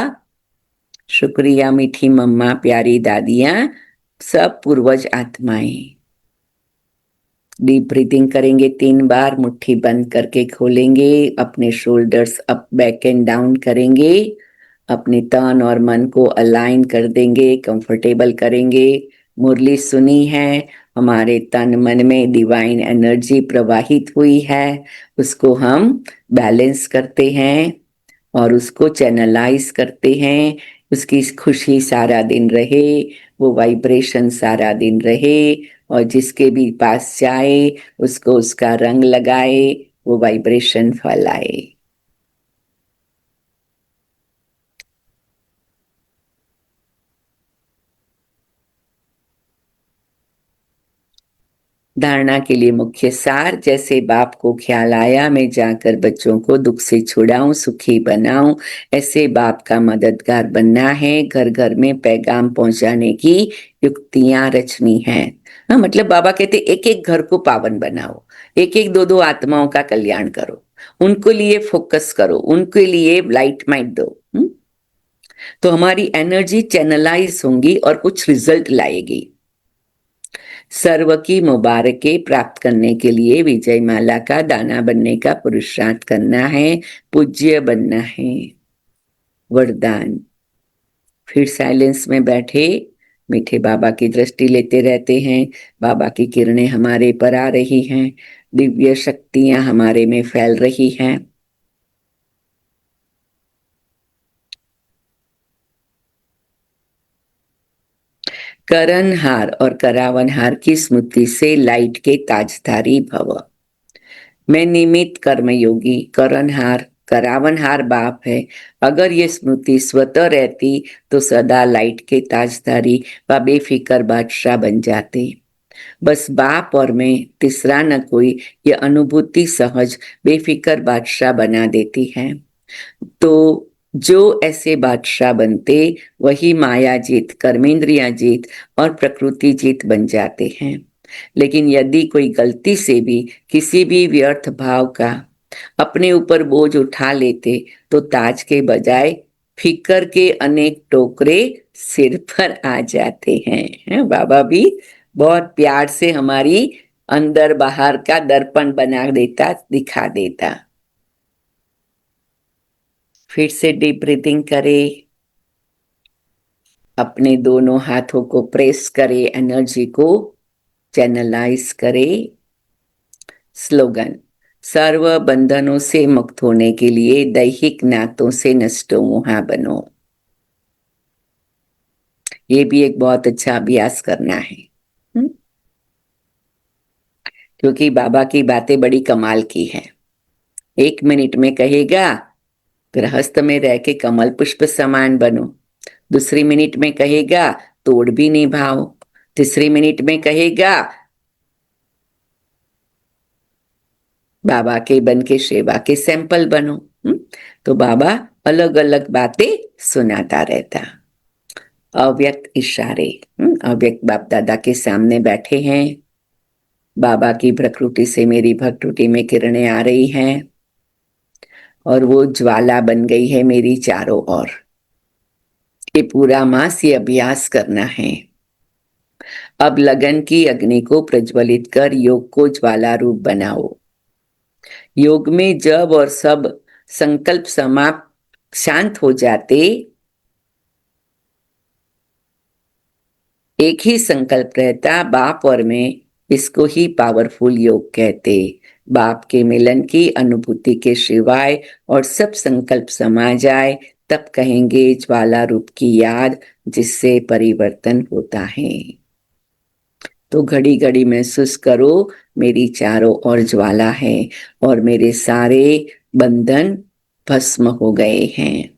शुक्रिया मीठी मम्मा, प्यारी दादियां, सब पूर्वज आत्माएं। डीप ब्रीथिंग करेंगे 3 बार, मुट्ठी बंद करके खोलेंगे, अपने shoulders up back and down करेंगे, अपने तन और मन को अलाइन कर देंगे, कंफर्टेबल करेंगे। मुरली सुनी है, हमारे तन मन में डिवाइन एनर्जी प्रवाहित हुई है, उसको हम बैलेंस करते हैं और उसको चैनलाइज करते हैं। उसकी खुशी सारा दिन रहे, वो वाइब्रेशन सारा दिन रहे, और जिसके भी पास जाए उसको उसका रंग लगाए, वो वाइब्रेशन फैलाए। धारणा के लिए मुख्य सार, जैसे बाप को ख्याल आया मैं जाकर बच्चों को दुख से छुड़ाऊं, सुखी बनाऊं, ऐसे बाप का मददगार बनना है। घर घर में पैगाम पहुंचाने की युक्तियां रचनी है। हाँ, मतलब बाबा कहते एक एक घर को पावन बनाओ, एक एक दो दो आत्माओं का कल्याण करो, उनको लिए फोकस करो, उनके लिए लाइट माइट दो। तो हमारी एनर्जी चैनलाइज होंगी और कुछ रिजल्ट लाएगी। सर्व की मुबारकें प्राप्त करने के लिए विजय माला का दाना बनने का पुरुषार्थ करना है, पूज्य बनना है। वरदान। फिर साइलेंस में बैठे मीठे बाबा की दृष्टि लेते रहते हैं। बाबा की किरणें हमारे पर आ रही हैं, दिव्य शक्तियां हमारे में फैल रही हैं। करणहार और करावनहार की स्मृति से लाइट के ताजधारी भव। मैं निमित कर्मयोगी, करणहार करावनहार बाप है। अगर ये स्मृति स्वतः रहती तो सदा लाइट के ताजधारी व बेफिक्र बादशाह बन जाते। बस बाप और मैं, तीसरा न कोई, ये अनुभूति सहज बेफिक्र बादशाह बना देती है। तो जो ऐसे बादशाह बनते वही माया जीत, कर्मेंद्रिया जीत और प्रकृति जीत बन जाते हैं। लेकिन यदि कोई गलती से भी किसी भी व्यर्थ भाव का अपने ऊपर बोझ उठा लेते तो ताज के बजाय फिकर के अनेक टोकरे सिर पर आ जाते हैं। बाबा भी बहुत प्यार से हमारी अंदर बाहर का दर्पण बना देता, दिखा देता। फिर से डीप ब्रीथिंग करें, अपने दोनों हाथों को प्रेस करें, एनर्जी को चैनलाइज करें। स्लोगन। सर्व बंधनों से मुक्त होने के लिए दैहिक नातों से नष्टो मुहा बनो। ये भी एक बहुत अच्छा अभ्यास करना है। क्योंकि बाबा की बातें बड़ी कमाल की है। 1 मिनट में कहेगा गृहस्थ में रह के कमल पुष्प समान बनो, दूसरी मिनट में कहेगा तोड़ भी निभाओ, तीसरी मिनट में कहेगा बाबा के बन के सेवा के सैंपल बनो। तो बाबा अलग अलग बातें सुनाता रहता। अव्यक्त इशारे। अव्यक्त बाप दादा के सामने बैठे हैं, बाबा की प्रकृति से मेरी प्रकृति में किरणें आ रही हैं और वो ज्वाला बन गई है मेरी चारों ओर। ये पूरा मास ये अभ्यास करना है। अब लगन की अग्नि को प्रज्वलित कर योग को ज्वाला रूप बनाओ। योग में जब और सब संकल्प समाप्त शांत हो जाते, एक ही संकल्प रहता, बाप और मैं। इसको ही पावरफुल योग कहते। बाप के मिलन की अनुभूति के सिवाय और सब संकल्प समा जाए तब कहेंगे ज्वाला रूप की याद, जिससे परिवर्तन होता है। तो घड़ी घड़ी महसूस करो मेरी चारों ओर ज्वाला है और मेरे सारे बंधन भस्म हो गए हैं।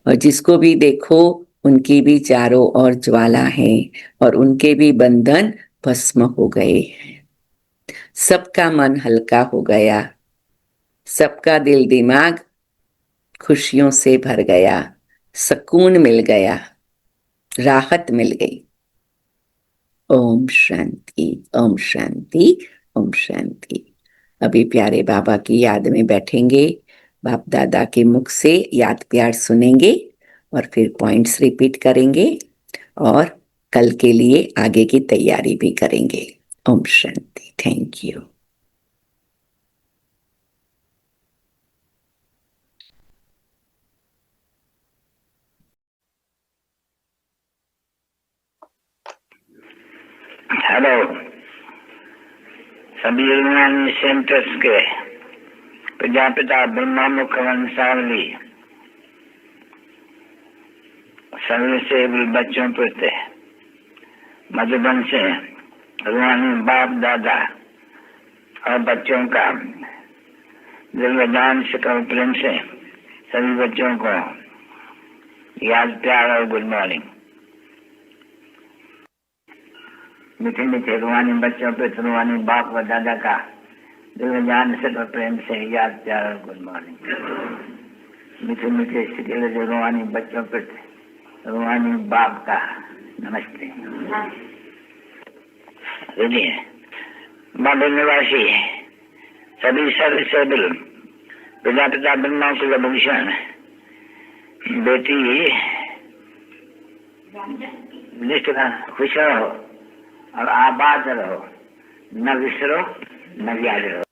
और जिसको भी देखो उनकी भी चारों ओर ज्वाला है और उनके भी बंधन भस्म हो गए हैं। सबका मन हल्का हो गया, सबका दिल दिमाग खुशियों से भर गया, सुकून मिल गया, राहत मिल गई। ओम शांति, ओम शांति, ओम शांति। अभी प्यारे बाबा की याद में बैठेंगे, बाप दादा के मुख से याद प्यार सुनेंगे और फिर पॉइंट्स रिपीट करेंगे और कल के लिए आगे की तैयारी भी करेंगे। ओम शांति। Thank you. हेलो सभी रूहानी सेंटर्स के प्रजापिता ब्रह्मा मुख वंशावली सभी से भी बच्चों प्रति मधुबन से रूहानी बाप दादा और बच्चों का दिलवदान से प्रेम से सभी बच्चों को याद प्यार और गुड मॉर्निंग। मीठे मीठे रूहानी बच्चों पे रूहानी बाप व दादा का दिलवदान से प्रेम से याद प्यार और गुड मॉर्निंग। मीठे मीठे सिके रूहानी बच्चों पे रूहानी बाप का नमस्ते। बाबा निवासी सभी सर्वसेबल प्रजापिता ब्रह्मा कुलभूषण बेटी निष्ठा खुश रहो और आबाद रहो, न विसरो न याद रहो।